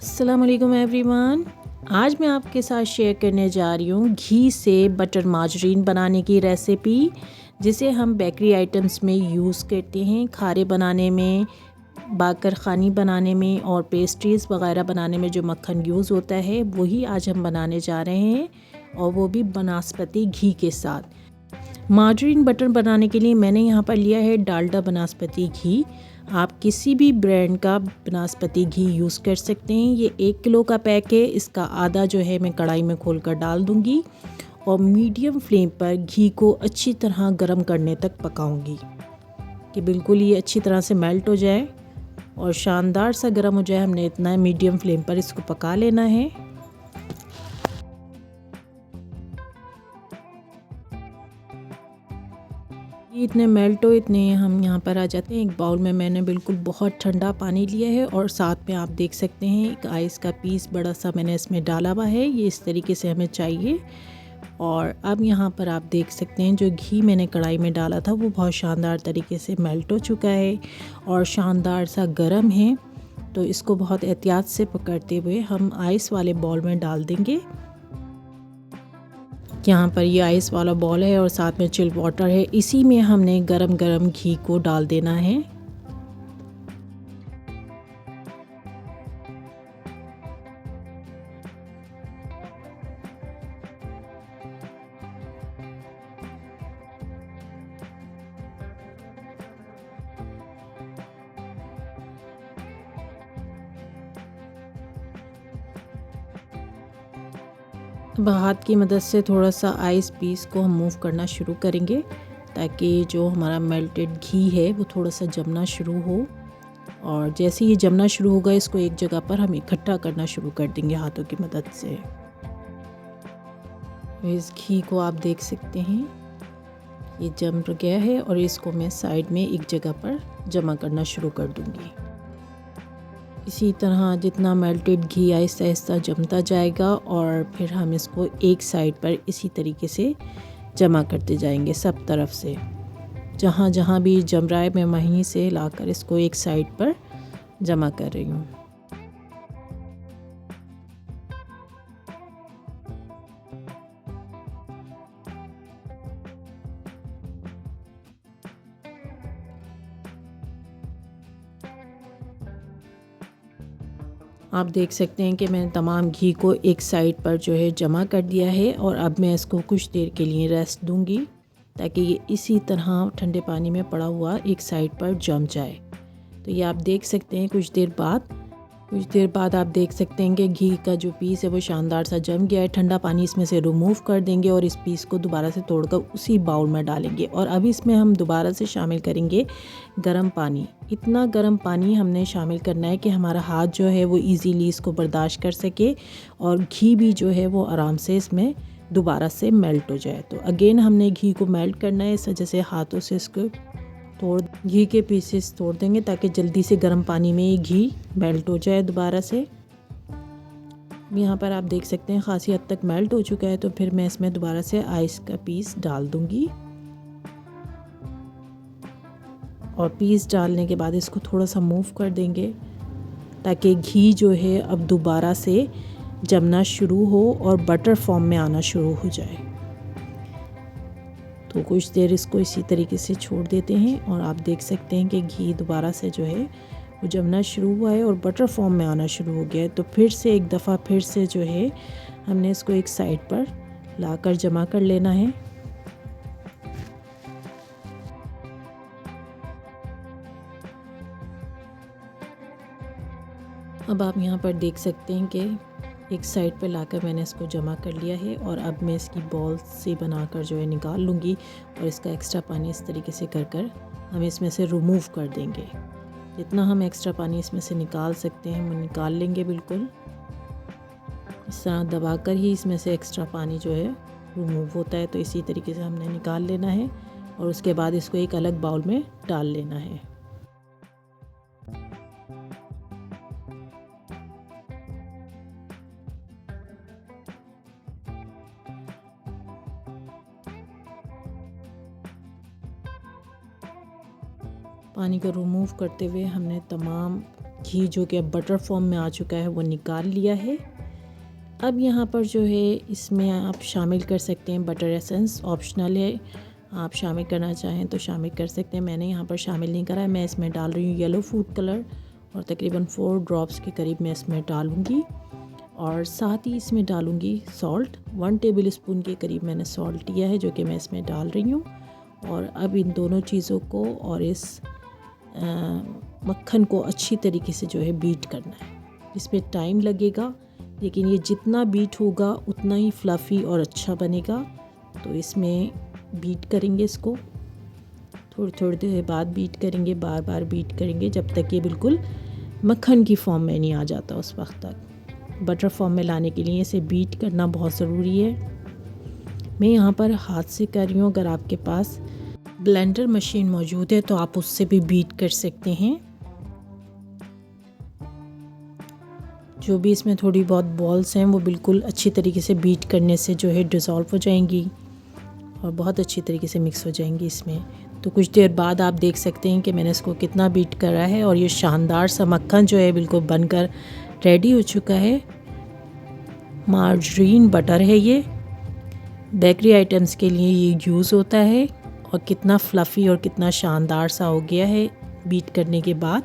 अस्सलाम वालेकुम एवरीवन। आज मैं आपके साथ शेयर करने जा रही हूँ घी से बटर माजरीन बनाने की रेसिपी, जिसे हम बेकरी आइटम्स में यूज़ करते हैं, खारे बनाने में, बाकर ख़ानी बनाने में और पेस्ट्रीज़ वगैरह बनाने में जो मक्खन यूज़ होता है वही आज हम बनाने जा रहे हैं, और वो भी बनास्पति घी के साथ। माजरीन बटर बनाने के लिए मैंने यहाँ पर लिया है डालडा बनास्पति घी। आप किसी भी ब्रांड का बनास्पति घी यूज़ कर सकते हैं। ये 1 किलो का पैक है। इसका आधा जो है मैं कढ़ाई में खोलकर डाल दूँगी और मीडियम फ्लेम पर घी को अच्छी तरह गर्म करने तक पकाऊंगी कि बिल्कुल ये अच्छी तरह से मेल्ट हो जाए और शानदार सा गर्म हो जाए। हमने इतना मीडियम फ्लेम पर इसको पका लेना है। इतने मेल्ट हो, इतने हम यहाँ पर आ जाते हैं। एक बाउल में मैंने बिल्कुल बहुत ठंडा पानी लिया है और साथ में आप देख सकते हैं एक आइस का पीस बड़ा सा मैंने इसमें डाला हुआ है। ये इस तरीके से हमें चाहिए। और अब यहाँ पर आप देख सकते हैं जो घी मैंने कढ़ाई में डाला था वो बहुत शानदार तरीके से मेल्ट हो चुका है और शानदार सा गर्म है। तो इसको बहुत एहतियात से पकड़ते हुए हम आइस वाले बाउल में डाल देंगे। यहाँ पर ये आइस वाला बॉल है और साथ में चिल वाटर है। इसी में हमने गरम गरम घी को डाल देना है। अब हाथ की मदद से थोड़ा सा आइस पीस को हम मूव करना शुरू करेंगे ताकि जो हमारा मेल्टेड घी है वो थोड़ा सा जमना शुरू हो। और जैसे ये जमना शुरू होगा इसको एक जगह पर हम इकट्ठा करना शुरू कर देंगे हाथों की मदद से। इस घी को आप देख सकते हैं ये जम गया है और इसको मैं साइड में एक जगह पर जमा करना शुरू कर दूंगी। इसी तरह जितना मेल्टेड घी आहिस्ता आहिस्ता जमता जाएगा और फिर हम इसको एक साइड पर इसी तरीके से जमा करते जाएंगे सब तरफ से। जहाँ जहाँ भी जम रहा है मैं वहीं से लाकर इसको एक साइड पर जमा कर रही हूँ। आप देख सकते हैं कि मैंने तमाम घी को एक साइड पर जो है जमा कर दिया है और अब मैं इसको कुछ देर के लिए रेस्ट दूंगी ताकि ये इसी तरह ठंडे पानी में पड़ा हुआ एक साइड पर जम जाए। तो ये आप देख सकते हैं कुछ देर बाद आप देख सकते हैं कि घी का जो पीस है वो शानदार सा जम गया है। ठंडा पानी इसमें से रिमूव कर देंगे और इस पीस को दोबारा से तोड़कर उसी बाउल में डालेंगे। और अब इसमें हम दोबारा से शामिल करेंगे गर्म पानी। इतना गर्म पानी हमने शामिल करना है कि हमारा हाथ जो है वो इजीली इसको बर्दाश्त कर सके और घी भी जो है वो आराम से इसमें दोबारा से मेल्ट हो जाए। तो अगेन हमने घी को मेल्ट करना है। इस वजह से हाथों से इसको घी के पीसेस तोड़ देंगे ताकि जल्दी से गर्म पानी में ये घी मेल्ट हो जाए दोबारा से। यहाँ पर आप देख सकते हैं खासी हद तक मेल्ट हो चुका है। तो फिर मैं इसमें दोबारा से आइस का पीस डाल दूंगी और पीस डालने के बाद इसको थोड़ा सा मूव कर देंगे ताकि घी जो है अब दोबारा से जमना शुरू हो और बटर फॉर्म में आना शुरू हो जाए। तो कुछ देर इसको इसी तरीके से छोड़ देते हैं और आप देख सकते हैं कि घी दोबारा से जो है वो जमना शुरू हुआ है और बटर फॉर्म में आना शुरू हो गया है। तो फिर से एक दफ़ा फिर से जो है हमने इसको एक साइड पर लाकर जमा कर लेना है। अब आप यहाँ पर देख सकते हैं कि एक साइड पर लाकर मैंने इसको जमा कर लिया है और अब मैं इसकी बॉल से बनाकर जो है निकाल लूँगी और इसका एक्स्ट्रा पानी इस तरीके से कर हम इसमें से रिमूव कर देंगे। जितना हम एक्स्ट्रा पानी इसमें से निकाल सकते हैं वो निकाल लेंगे। बिल्कुल इस तरह दबाकर ही इसमें से एक्स्ट्रा पानी जो है रिमूव होता है। तो इसी तरीके से हमने निकाल लेना है और उसके बाद इसको एक अलग बाउल में डाल लेना है। पानी को रिमूव करते हुए हमने तमाम घी जो कि अब बटर फॉर्म में आ चुका है वो निकाल लिया है। अब यहाँ पर जो है इसमें आप शामिल कर सकते हैं बटर एसेंस, ऑप्शनल है, आप शामिल करना चाहें तो शामिल कर सकते हैं। मैंने यहाँ पर शामिल नहीं करा है। मैं इसमें डाल रही हूँ येलो फूड कलर और तकरीबन 4 ड्रॉप्स के करीब मैं इसमें डालूँगी। और साथ ही इसमें डालूँगी सॉल्ट, 1 टेबल स्पून के करीब मैंने सॉल्ट लिया है जो कि मैं इसमें डाल रही हूँ। और अब इन दोनों चीज़ों को और इस मक्खन को अच्छी तरीके से जो है बीट करना है। इसमें टाइम लगेगा, लेकिन ये जितना बीट होगा उतना ही फ्लफ़ी और अच्छा बनेगा। तो इसमें बीट करेंगे, इसको थोड़ी थोड़ी देर बाद बीट करेंगे, बार बार बीट करेंगे जब तक ये बिल्कुल मक्खन की फॉर्म में नहीं आ जाता। उस वक्त तक बटर फॉर्म में लाने के लिए इसे बीट करना बहुत ज़रूरी है। मैं यहाँ पर हाथ से कर रही हूँ। अगर आपके पास ब्लेंडर मशीन मौजूद है तो आप उससे भी बीट कर सकते हैं। जो भी इसमें थोड़ी बहुत बॉल्स हैं वो बिल्कुल अच्छी तरीके से बीट करने से जो है डिज़ोल्व हो जाएंगी और बहुत अच्छी तरीके से मिक्स हो जाएंगी इसमें। तो कुछ देर बाद आप देख सकते हैं कि मैंने इसको कितना बीट करा है और ये शानदार सा मक्खन जो है बिल्कुल बनकर रेडी हो चुका है। मार्जरीन बटर है ये, बेकरी आइटम्स के लिए ये यूज़ होता है। और कितना फ्लफ़ी और कितना शानदार सा हो गया है बीट करने के बाद।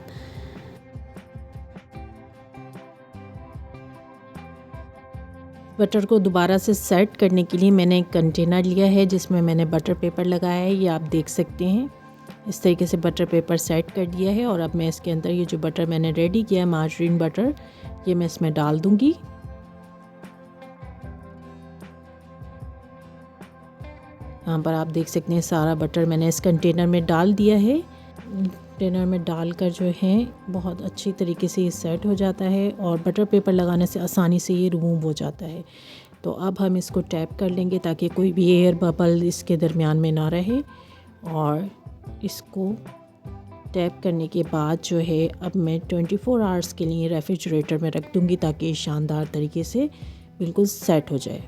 बटर को दोबारा से सेट करने के लिए मैंने एक कंटेनर लिया है जिसमें मैंने बटर पेपर लगाया है, ये आप देख सकते हैं। इस तरीके से बटर पेपर सेट कर दिया है और अब मैं इसके अंदर ये जो बटर मैंने रेडी किया है मार्जरीन बटर, ये मैं इसमें डाल दूँगी। यहाँ पर आप देख सकते हैं सारा बटर मैंने इस कंटेनर में डाल दिया है। कंटेनर में डालकर जो है बहुत अच्छी तरीके से ये सेट हो जाता है और बटर पेपर लगाने से आसानी से ये रिमूव हो जाता है। तो अब हम इसको टैप कर लेंगे ताकि कोई भी एयर बबल इसके दरमियान में ना रहे। और इसको टैप करने के बाद जो है अब मैं 24 आवर्स के लिए रेफ्रिजरेटर में रख दूँगी ताकि शानदार तरीके से बिल्कुल सेट हो जाए।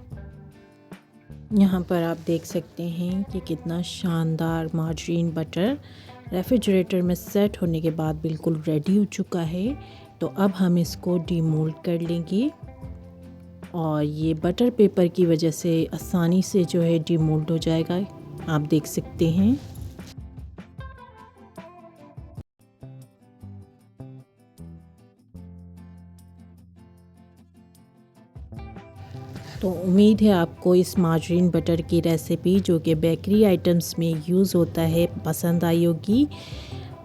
यहाँ पर आप देख सकते हैं कि कितना शानदार मार्जरीन बटर रेफ्रिजरेटर में सेट होने के बाद बिल्कुल रेडी हो चुका है। तो अब हम इसको डीमोल्ड कर लेंगे और ये बटर पेपर की वजह से आसानी से जो है डीमोल्ड हो जाएगा, आप देख सकते हैं। तो उम्मीद है आपको इस मार्जरीन बटर की रेसिपी जो कि बेकरी आइटम्स में यूज़ होता है पसंद आई होगी।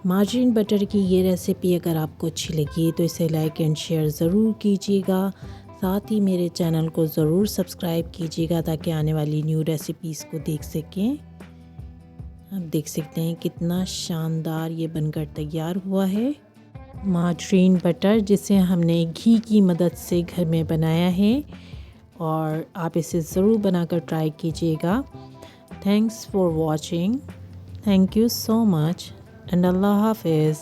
मार्जरीन बटर की ये रेसिपी अगर आपको अच्छी लगी तो इसे लाइक एंड शेयर ज़रूर कीजिएगा। साथ ही मेरे चैनल को ज़रूर सब्सक्राइब कीजिएगा ताकि आने वाली न्यू रेसिपीज़ को देख सकें। आप देख सकते हैं कितना शानदार ये बनकर तैयार हुआ है मार्जरीन बटर, जिसे हमने घी की मदद से घर में बनाया है। और आप इसे ज़रूर बनाकर ट्राई कीजिएगा। Thanks for watching, thank you so much and अल्लाह हाफिज़।